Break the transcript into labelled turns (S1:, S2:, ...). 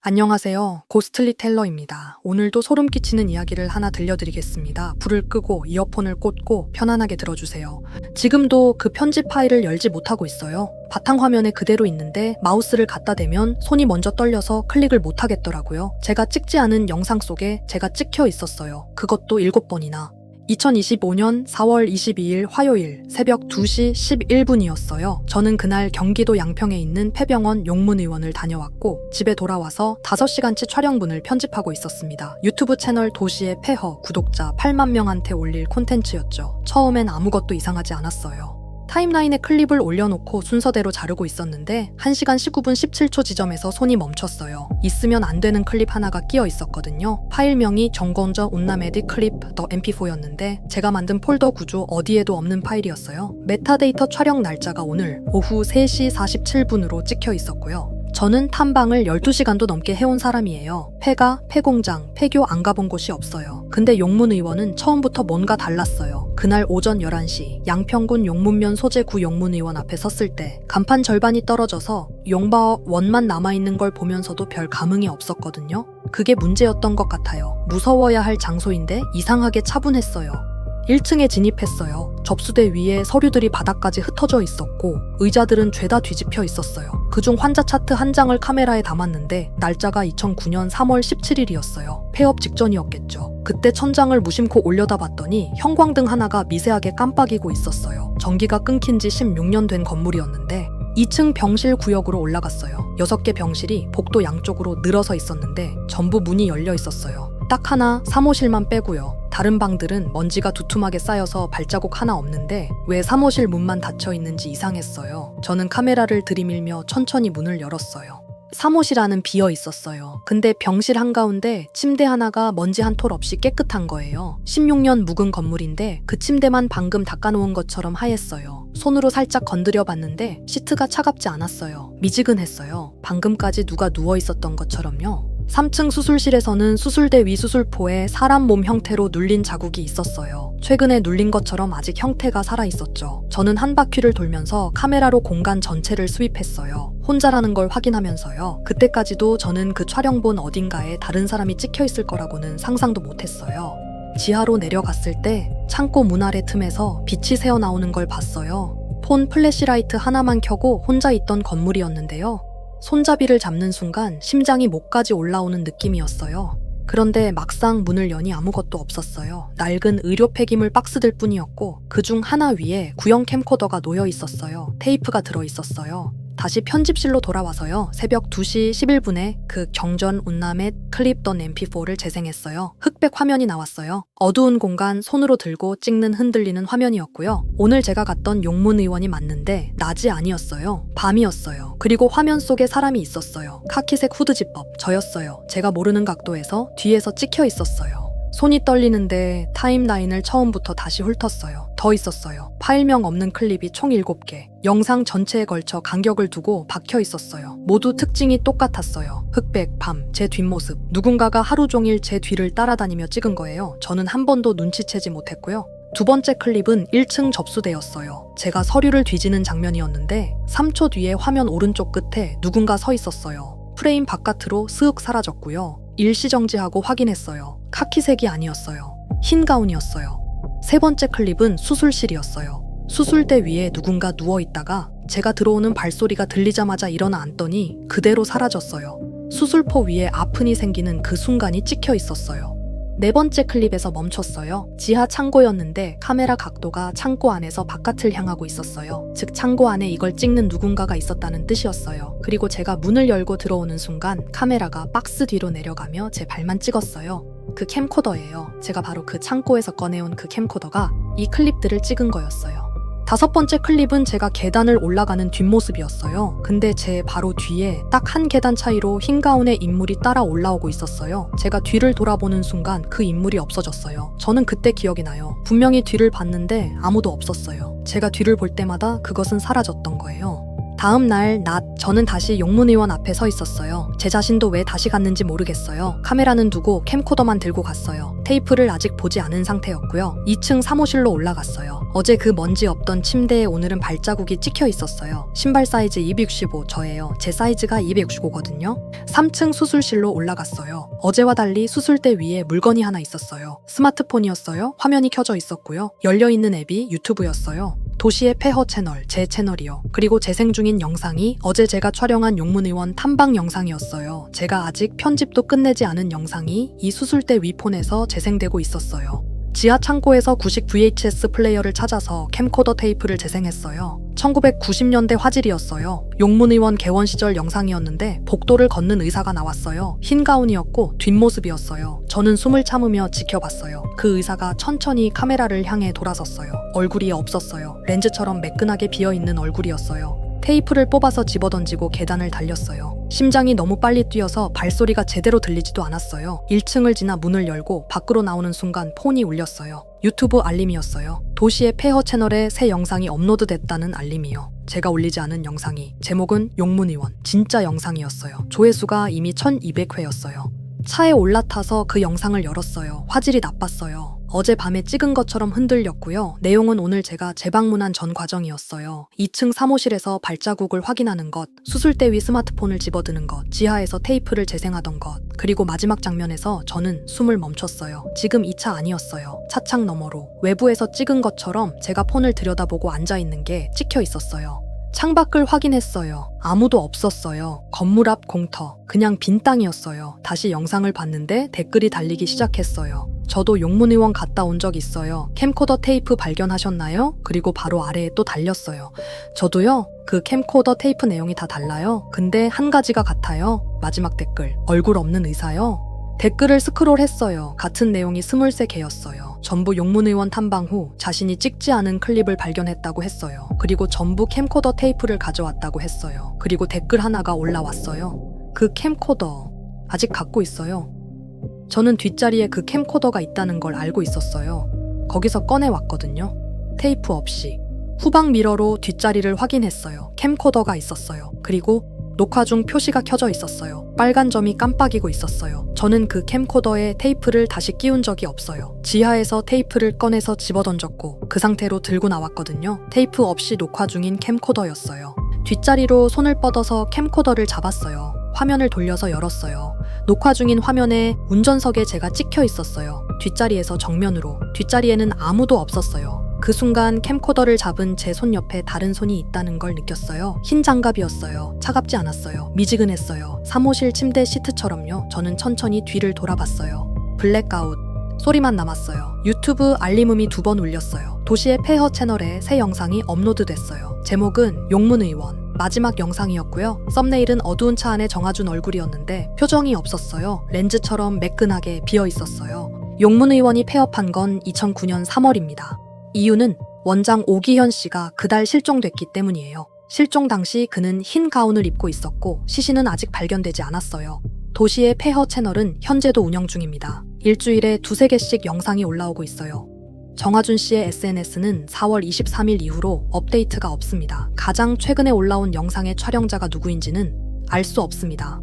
S1: 안녕하세요. 고스트리 텔러입니다. 오늘도 소름 끼치는 이야기를 하나 들려드리겠습니다. 불을 끄고 이어폰을 꽂고 편안하게 들어주세요. 지금도 그 편집 파일을 열지 못하고 있어요. 바탕화면에 그대로 있는데 마우스를 갖다 대면 손이 먼저 떨려서 클릭을 못하겠더라고요. 제가 찍지 않은 영상 속에 제가 찍혀 있었어요. 그것도 7번이나. 2025년 4월 22일 화요일 새벽 2시 11분이었어요. 저는 그날 경기도 양평에 있는 폐병원 용문의원을 다녀왔고 집에 돌아와서 5시간치 촬영분을 편집하고 있었습니다. 유튜브 채널 도시의 폐허 구독자 8만 명한테 올릴 콘텐츠였죠. 처음엔 아무것도 이상하지 않았어요. 타임라인에 클립을 올려놓고 순서대로 자르고 있었는데 1시간 19분 17초 지점에서 손이 멈췄어요. 있으면 안 되는 클립 하나가 끼어 있었거든요. 파일명이 정건저 운남에디 클립 더 mp4였는데 제가 만든 폴더 구조 어디에도 없는 파일이었어요. 메타데이터 촬영 날짜가 오늘 오후 3시 47분으로 찍혀 있었고요. 저는 탐방을 12시간도 넘게 해온 사람이에요. 폐가, 폐공장, 폐교 안 가본 곳이 없어요. 근데 용문의원은 처음부터 뭔가 달랐어요. 그날 오전 11시 양평군 용문면 소재구 용문의원 앞에 섰을 때 간판 절반이 떨어져서 용바어 원만 남아있는 걸 보면서도 별 감흥이 없었거든요. 그게 문제였던 것 같아요. 무서워야 할 장소인데 이상하게 차분했어요. 1층에 진입했어요. 접수대 위에 서류들이 바닥까지 흩어져 있었고 의자들은 죄다 뒤집혀 있었어요. 그중 환자 차트 한 장을 카메라에 담았는데 날짜가 2009년 3월 17일이었어요. 폐업 직전이었겠죠. 그때 천장을 무심코 올려다 봤더니 형광등 하나가 미세하게 깜빡이고 있었어요. 전기가 끊긴 지 16년 된 건물이었는데 2층 병실 구역으로 올라갔어요. 6개 병실이 복도 양쪽으로 늘어서 있었는데 전부 문이 열려 있었어요. 딱 하나 사무실만 빼고요. 다른 방들은 먼지가 두툼하게 쌓여서 발자국 하나 없는데 왜 사무실 문만 닫혀 있는지 이상했어요. 저는 카메라를 들이밀며 천천히 문을 열었어요. 사무실 안은 비어 있었어요. 근데 병실 한가운데 침대 하나가 먼지 한 톨 없이 깨끗한 거예요. 16년 묵은 건물인데 그 침대만 방금 닦아놓은 것처럼 하였어요. 손으로 살짝 건드려 봤는데 시트가 차갑지 않았어요. 미지근했어요. 방금까지 누가 누워 있었던 것처럼요. 3층 수술실에서는 수술대 위 수술포에 사람 몸 형태로 눌린 자국이 있었어요. 최근에 눌린 것처럼 아직 형태가 살아있었죠. 저는 한 바퀴를 돌면서 카메라로 공간 전체를 스윕했어요. 혼자라는 걸 확인하면서요. 그때까지도 저는 그 촬영본 어딘가에 다른 사람이 찍혀 있을 거라고는 상상도 못했어요. 지하로 내려갔을 때 창고 문 아래 틈에서 빛이 새어나오는 걸 봤어요. 폰 플래시라이트 하나만 켜고 혼자 있던 건물이었는데요. 손잡이를 잡는 순간 심장이 목까지 올라오는 느낌이었어요. 그런데 막상 문을 여니 아무것도 없었어요. 낡은 의료 폐기물 박스들 뿐이었고 그중 하나 위에 구형 캠코더가 놓여 있었어요. 테이프가 들어 있었어요. 다시 편집실로 돌아와서요. 새벽 2시 11분에 그 경전 운남의 클립 던 mp4를 재생했어요. 흑백 화면이 나왔어요. 어두운 공간 손으로 들고 찍는 흔들리는 화면이었고요. 오늘 제가 갔던 용문의원이 맞는데 낮이 아니었어요. 밤이었어요. 그리고 화면 속에 사람이 있었어요. 카키색 후드 집업 저였어요. 제가 모르는 각도에서 뒤에서 찍혀 있었어요. 손이 떨리는데 타임라인을 처음부터 다시 훑었어요. 더 있었어요. 파일명 없는 클립이 총 7개. 영상 전체에 걸쳐 간격을 두고 박혀 있었어요. 모두 특징이 똑같았어요. 흑백, 밤, 제 뒷모습. 누군가가 하루 종일 제 뒤를 따라다니며 찍은 거예요. 저는 한 번도 눈치채지 못했고요. 두 번째 클립은 1층 접수대였어요. 제가 서류를 뒤지는 장면이었는데 3초 뒤에 화면 오른쪽 끝에 누군가 서 있었어요. 프레임 바깥으로 스윽 사라졌고요. 일시정지하고 확인했어요. 카키색이 아니었어요. 흰 가운이었어요. 세 번째 클립은 수술실이었어요. 수술대 위에 누군가 누워있다가 제가 들어오는 발소리가 들리자마자 일어나 앉더니 그대로 사라졌어요. 수술포 위에 아픈이 생기는 그 순간이 찍혀 있었어요. 네 번째 클립에서 멈췄어요. 지하 창고였는데 카메라 각도가 창고 안에서 바깥을 향하고 있었어요. 즉 창고 안에 이걸 찍는 누군가가 있었다는 뜻이었어요. 그리고 제가 문을 열고 들어오는 순간 카메라가 박스 뒤로 내려가며 제 발만 찍었어요. 그 캠코더예요. 제가 바로 그 창고에서 꺼내온 그 캠코더가 이 클립들을 찍은 거였어요. 5번째 클립은 제가 계단을 올라가는 뒷모습이었어요. 근데 제 바로 뒤에 딱 한 계단 차이로 흰 가운의 인물이 따라 올라오고 있었어요. 제가 뒤를 돌아보는 순간 그 인물이 없어졌어요. 저는 그때 기억이 나요. 분명히 뒤를 봤는데 아무도 없었어요. 제가 뒤를 볼 때마다 그것은 사라졌던 거예요. 다음 날 낮, 저는 다시 용문의원 앞에 서 있었어요. 제 자신도 왜 다시 갔는지 모르겠어요. 카메라는 두고 캠코더만 들고 갔어요. 테이프를 아직 보지 않은 상태였고요. 2층 사무실로 올라갔어요. 어제 그 먼지 없던 침대에 오늘은 발자국이 찍혀 있었어요. 신발 사이즈 265 저예요. 제 사이즈가 265거든요. 3층 수술실로 올라갔어요. 어제와 달리 수술대 위에 물건이 하나 있었어요. 스마트폰이었어요. 화면이 켜져 있었고요. 열려있는 앱이 유튜브였어요. 도시의 폐허 채널, 제 채널이요. 그리고 재생 중인 영상이 어제 제가 촬영한 용문의원 탐방 영상이었어요. 제가 아직 편집도 끝내지 않은 영상이 이 수술대 위폰에서 재생되고 있었어요. 지하 창고에서 구식 VHS 플레이어를 찾아서 캠코더 테이프를 재생했어요. 1990년대 화질이었어요. 용문의원 개원 시절 영상이었는데 복도를 걷는 의사가 나왔어요. 흰 가운이었고 뒷모습이었어요. 저는 숨을 참으며 지켜봤어요. 그 의사가 천천히 카메라를 향해 돌아섰어요. 얼굴이 없었어요. 렌즈처럼 매끈하게 비어있는 얼굴이었어요. 테이프를 뽑아서 집어던지고 계단을 달렸어요. 심장이 너무 빨리 뛰어서 발소리가 제대로 들리지도 않았어요. 1층을 지나 문을 열고 밖으로 나오는 순간 폰이 울렸어요. 유튜브 알림이었어요. 도시의 폐허 채널에 새 영상이 업로드됐다는 알림이요. 제가 올리지 않은 영상이. 제목은 용문의원. 진짜 영상이었어요. 조회수가 이미 1200회였어요. 차에 올라타서 그 영상을 열었어요. 화질이 나빴어요. 어젯밤에 찍은 것처럼 흔들렸고요. 내용은 오늘 제가 재방문한 전 과정이었어요. 2층 사무실에서 발자국을 확인하는 것, 수술대 위 스마트폰을 집어드는 것, 지하에서 테이프를 재생하던 것, 그리고 마지막 장면에서 저는 숨을 멈췄어요. 지금 이 차 아니었어요. 차창 너머로 외부에서 찍은 것처럼 제가 폰을 들여다보고 앉아있는 게 찍혀 있었어요. 창밖을 확인했어요. 아무도 없었어요. 건물 앞 공터. 그냥 빈 땅이었어요. 다시 영상을 봤는데 댓글이 달리기 시작했어요. 저도 용문의원 갔다 온 적 있어요. 캠코더 테이프 발견하셨나요? 그리고 바로 아래에 또 달렸어요. 저도요. 그 캠코더 테이프 내용이 다 달라요. 근데 한 가지가 같아요. 마지막 댓글. 얼굴 없는 의사요. 댓글을 스크롤했어요. 같은 내용이 23개였어요. 전부 용문의원 탐방 후 자신이 찍지 않은 클립을 발견했다고 했어요. 그리고 전부 캠코더 테이프를 가져왔다고 했어요. 그리고 댓글 하나가 올라왔어요. 그 캠코더 아직 갖고 있어요. 저는 뒷자리에 그 캠코더가 있다는 걸 알고 있었어요. 거기서 꺼내왔거든요. 테이프 없이. 후방 미러로 뒷자리를 확인했어요. 캠코더가 있었어요. 그리고 녹화 중 표시가 켜져 있었어요. 빨간 점이 깜빡이고 있었어요. 저는 그 캠코더에 테이프를 다시 끼운 적이 없어요. 지하에서 테이프를 꺼내서 집어던졌고 그 상태로 들고 나왔거든요. 테이프 없이 녹화 중인 캠코더였어요. 뒷자리로 손을 뻗어서 캠코더를 잡았어요. 화면을 돌려서 열었어요. 녹화 중인 화면에 운전석에 제가 찍혀 있었어요. 뒷자리에서 정면으로. 뒷자리에는 아무도 없었어요. 그 순간 캠코더를 잡은 제 손 옆에 다른 손이 있다는 걸 느꼈어요. 흰 장갑이었어요. 차갑지 않았어요. 미지근했어요. 사무실 침대 시트처럼요. 저는 천천히 뒤를 돌아봤어요. 블랙아웃. 소리만 남았어요. 유튜브 알림음이 2번 울렸어요. 도시의 폐허 채널에 새 영상이 업로드됐어요. 제목은 용문의원. 마지막 영상이었고요. 썸네일은 어두운 차 안에 정아준 얼굴이었는데 표정이 없었어요. 렌즈처럼 매끈하게 비어 있었어요. 용문의원이 폐업한 건 2009년 3월입니다. 이유는 원장 오기현 씨가 그달 실종됐기 때문이에요. 실종 당시 그는 흰 가운을 입고 있었고 시신은 아직 발견되지 않았어요. 도시의 폐허 채널은 현재도 운영 중입니다. 일주일에 2-3개씩 영상이 올라오고 있어요. 정아준 씨의 SNS는 4월 23일 이후로 업데이트가 없습니다. 가장 최근에 올라온 영상의 촬영자가 누구인지는 알 수 없습니다.